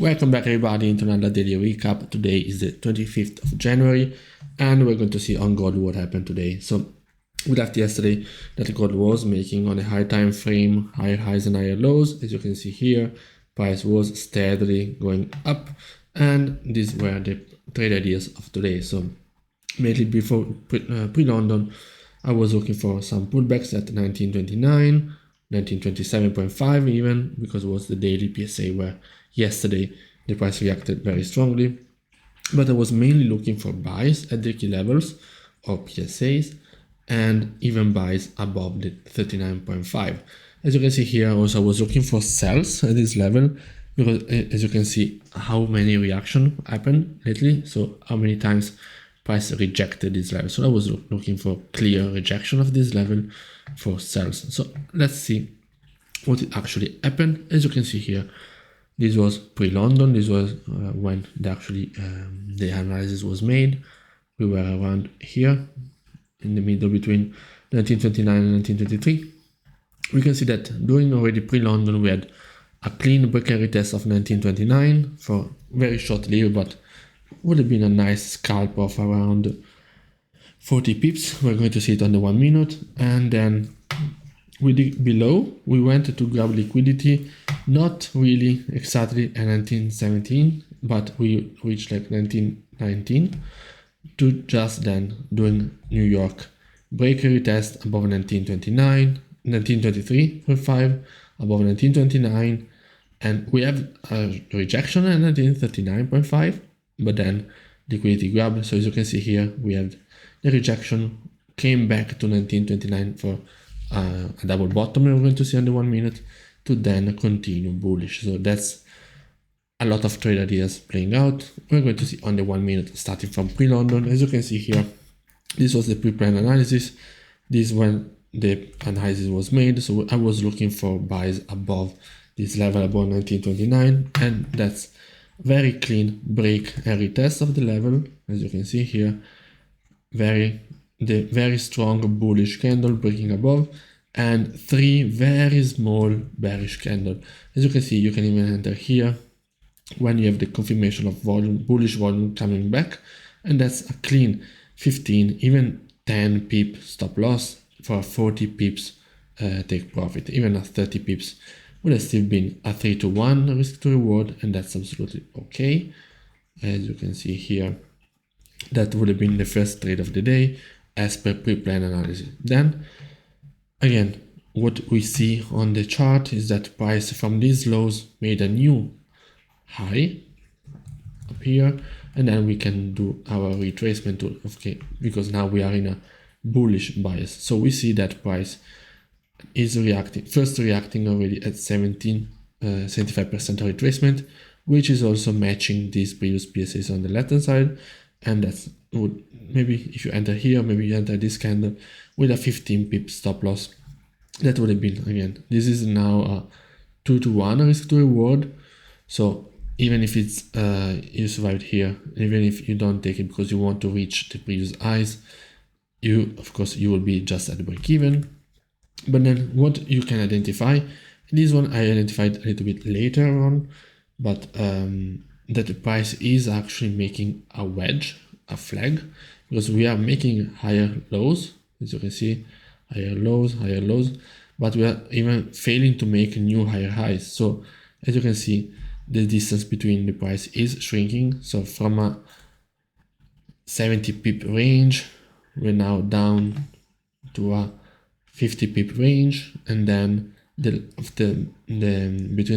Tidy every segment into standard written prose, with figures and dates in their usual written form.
Welcome back everybody into another daily recap. Today is the 25th of January and we're going to see on gold what happened today. So we left yesterday that gold was making on a high time frame, higher highs and higher lows. As you can see here, price was steadily going up and these were the trade ideas of today. So mainly before pre-London, I was looking for some pullbacks at 1929, 1927.5 even, because it was the daily PSA where yesterday the price reacted very strongly. But I was mainly looking for buys at the key levels or PSAs and even buys above the 39.5. As you can see here, also I was looking for sells at this level because as you can see how many reaction happened lately. So how many times price rejected this level. So I was looking for clear rejection of this level for sells. So let's see what it actually happened. As you can see here, this was pre-London. This was when the analysis was made. We were around here in the middle between 1929 and 1923. We can see that during already pre-London, we had a clean break and retest of 1929 for very short lived, but would have been a nice scalp of around 40 pips. We're going to see it on the 1 minute. And then below, we went to grab liquidity, not really exactly at 1917, but we reached like 1919 to just then doing New York break and retest above 1929, 1923.5, above 1929, and we have a rejection at 1939.5. But then liquidity grab. So as you can see here, we have the rejection, came back to 1929 for a double bottom we're going to see on the 1 minute to then continue bullish. So that's a lot of trade ideas playing out. We're going to see on the 1 minute starting from pre-London. As you can see here, this was the pre-plan analysis. This is when the analysis was made. So I was looking for buys above this level, above 1929, and that's very clean break and retest of the level. As you can see here, the very strong bullish candle breaking above and 3 very small bearish candle. As you can see, you can even enter here when you have the confirmation of volume, bullish volume coming back, and that's a clean 15, even 10 pip stop loss for 40 pips take profit. Even at 30 pips would have still been a 3-to-1 risk to reward, and that's absolutely okay. As you can see here, that would have been the first trade of the day as per pre-plan analysis. Then again, what we see on the chart is that price from these lows made a new high up here, and then we can do our retracement tool, okay, because now we are in a bullish bias. So we see that price is reacting already at 75% retracement, which is also matching these previous PSAs on the left hand side. And that's would maybe if you enter here, maybe you enter this candle with a 15 pip stop loss. That would have been, again, this is now a 2-to-1 risk to reward. So even if it's you survived here, even if you don't take it because you want to reach the previous highs, of course you will be just at the break even. But then what you can identify, this one I identified a little bit later on, but that the price is actually making a wedge, a flag, because we are making higher lows, as you can see, higher lows, but we are even failing to make new higher highs. So as you can see, the distance between the price is shrinking. So from a 70 pip range, we're now down to a 50 pip range, and then between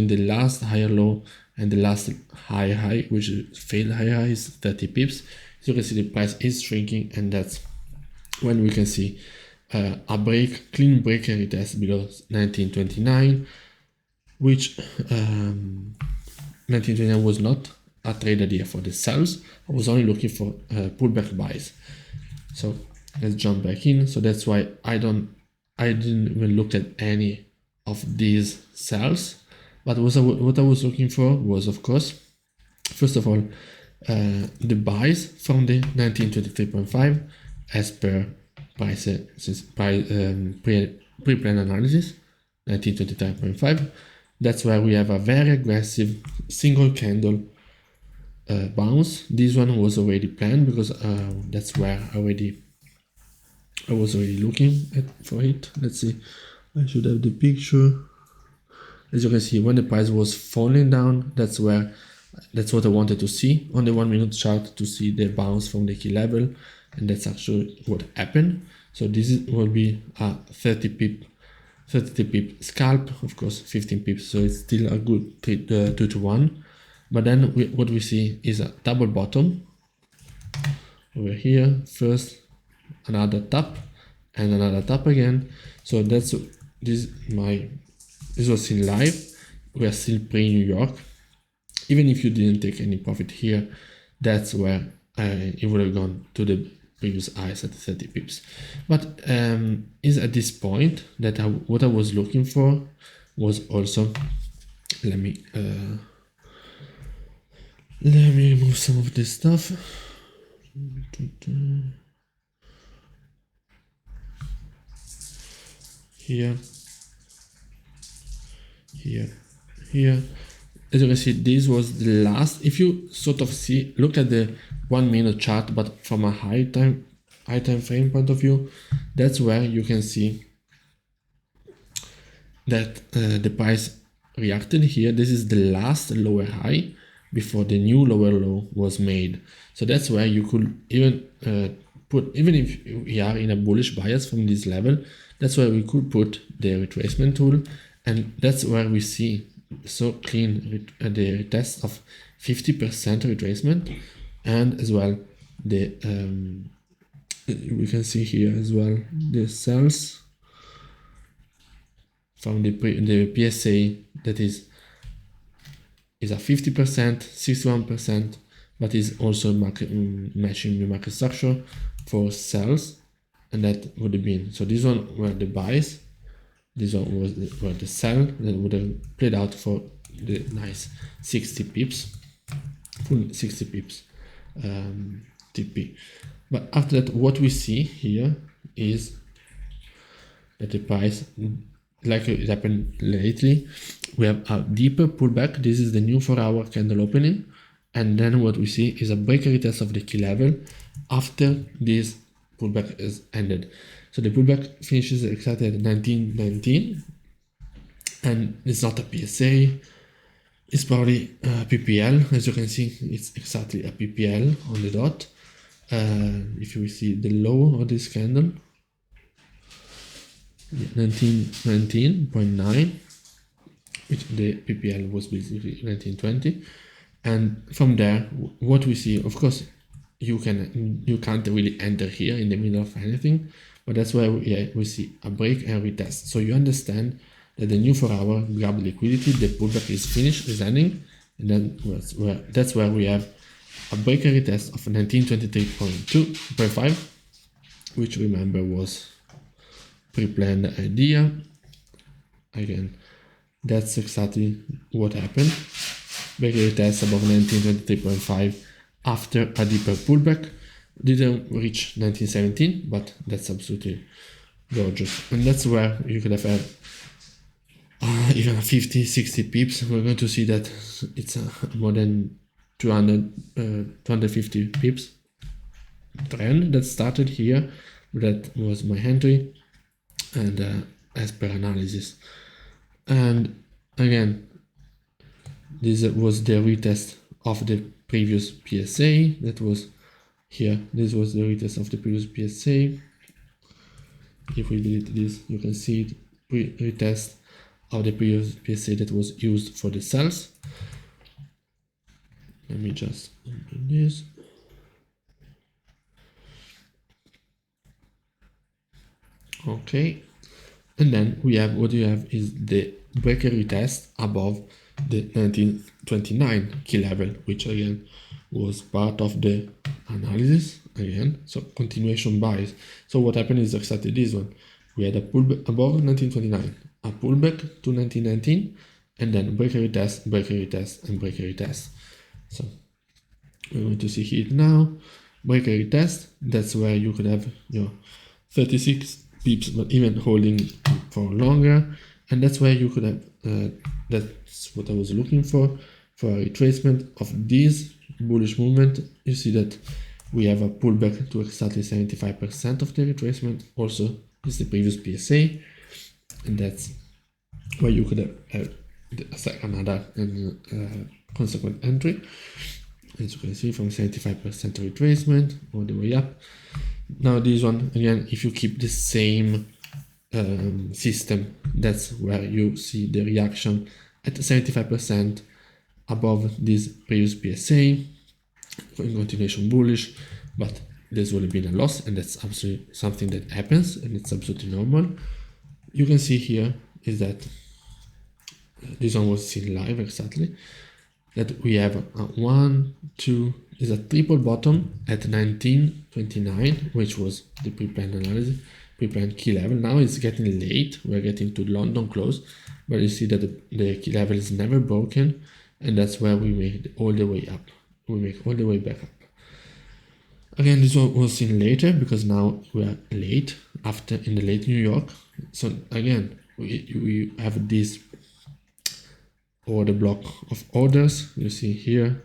the last higher low and the last higher high, which is failed higher high, is 30 pips. So you can see the price is shrinking, and that's when we can see a clean break and retest below 1929, which 1929 was not a trade idea for the sells. I was only looking for pullback buys. So let's jump back in. So that's why I didn't even look at any of these sells. But what I was looking for was, of course, first of all, the buys from the 1923.5 as per pre-plan analysis, 1923.5. that's where we have a very aggressive single candle bounce. This one was already planned because that's where I was already looking for it. Let's see, I should have the picture. As you can see, when the price was falling down, that's what I wanted to see on the 1 minute chart, to see the bounce from the key level, and that's actually what happened. So this will be a 30 pip scalp, of course 15 pips, so it's still a good 2 to 1. But then what we see is a double bottom over here, first another tap and another tap again. So this was in live. We are still pre-New York. Even if you didn't take any profit here, that's where it would have gone to the previous highs at 30 pips. But is at this point that what I was looking for was also, let me remove some of this stuff. Here. As you can see, this was the last. If you sort of look at the 1 minute chart, but from a high time frame point of view, that's where you can see that the price reacted here. This is the last lower high before the new lower low was made. So that's where you could even even if we are in a bullish bias from this level, that's where we could put the retracement tool, and that's where we see so clean the retest of 50% retracement, and as well the we can see here as well the sells from the PSA that is a 50%, 61%, but is also matching the market structure for sells, and that would have been, so this one were the buys, this one was the sell that would have played out for the nice 60 pips, full 60 pips TP. But after that, what we see here is that the price, like it happened lately, we have a deeper pullback. This is the new 4-hour candle opening, and then what we see is a break retest of the key level after this pullback is ended. So the pullback finishes exactly at 1919, and it's not a PSA, it's probably a PPL. As you can see, it's exactly a PPL on the dot. If you see the low of this candle, 1919.9, which the PPL was basically 1920, and from there what we see, of course you can't really enter here in the middle of anything, but that's why we see a break and retest. So you understand that the new 4-hour grab liquidity, the pullback is finished, is ending, and then that's where we have a break and retest of 1923.5, which remember was pre-planned idea. Again, that's exactly what happened. Break and retest above 1923.5 after a deeper pullback. Didn't reach 1917, but that's absolutely gorgeous. And that's where you could have had even 50, 60 pips. We're going to see that it's more than 250 pips trend that started here. That was my entry, and as per analysis. And again, this was the retest of the previous PSA that was here. This was the retest of the previous PSA. If we delete this, you can see it, retest of the previous PSA that was used for the sells. Let me just open this. Okay, and then what you have is the breaker retest above the 1929 key level, which again was part of the analysis again. So continuation buys. So what happened is exactly this one. We had a pullback above 1929, a pullback to 1919, and then breaker retest, and breaker retest. So we're going to see it now. Breaker retest, that's where you could have your 36 pips, but even holding for longer, and that's where you could have that's what I was looking for a retracement of this bullish movement. You see that we have a pullback to exactly 75% of the retracement. Also, is the previous PSA, and that's where you could have another consequent entry. As you can see, from 75% retracement all the way up. Now this one, again, if you keep the same system, that's where you see the reaction at 75% above this previous PSA, in continuation bullish, but there's already been a loss, and that's absolutely something that happens, and it's absolutely normal. You can see here is that this one was seen live exactly, that we have a 1, 2, is a triple bottom at 19.29, which was the pre-planned analysis, pre-planned key level. Now it's getting late, we're getting to London close, but you see that the key level is never broken, and that's where we make all the way up. We make all the way back up. Again, this one was seen later because now we are late, after in the late New York. So again, we have this order block of orders. You see here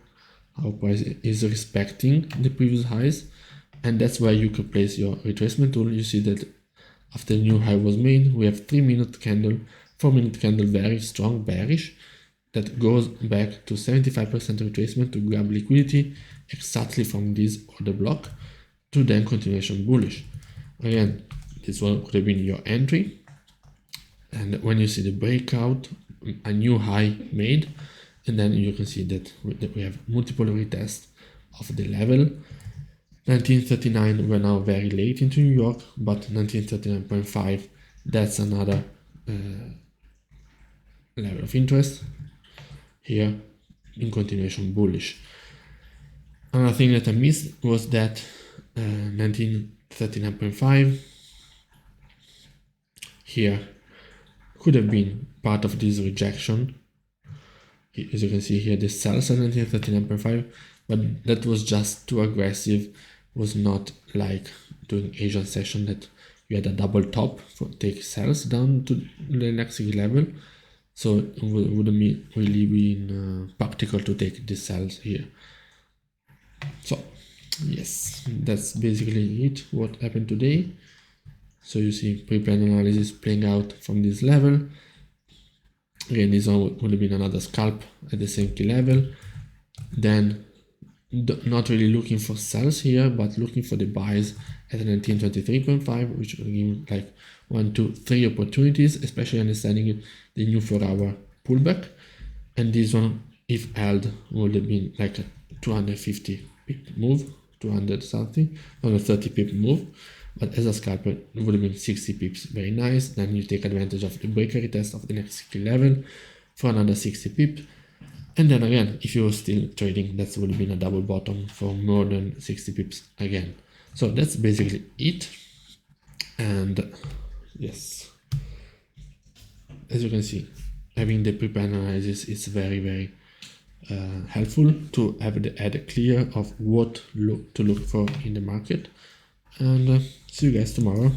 how price is respecting the previous highs, and that's where you could place your retracement tool. You see that after the new high was made, we have 3-minute candle, 4-minute candle, very strong bearish, that goes back to 75% retracement to grab liquidity exactly from this order block to then continuation bullish. Again, this one could have been your entry, and when you see the breakout, a new high made, and then you can see that we have multiple retests of the level. 1939, we're now very late into New York, but 1939.5, that's another level of interest here in continuation bullish. Another thing that I missed was that 1939.5 here could have been part of this rejection. As you can see here, the sells at 1939.5, but that was just too aggressive. Was not like doing Asian session that you had a double top for take sells down to the next level. So it wouldn't be really been practical to take the sells here. So yes, that's basically it, what happened today. So you see pre-planned analysis playing out from this level. Again, this one would have been another scalp at the same key level. Then not really looking for sells here, but looking for the buys at 1923.5, which will give like 1, 2, 3 opportunities, especially understanding the new 4-hour pullback. And this one, if held, would have been like a 250 pip move, 200 something, 130 pip move. But as a scalper, it would have been 60 pips, very nice. Then you take advantage of the breaker retest of the next key level for another 60 pip. And then again, if you're still trading, that would have been a double bottom for more than 60 pips again. So that's basically it. And yes, as you can see, having the pre-planned analysis is very, very helpful to have the head clear of what to look for in the market. And see you guys tomorrow.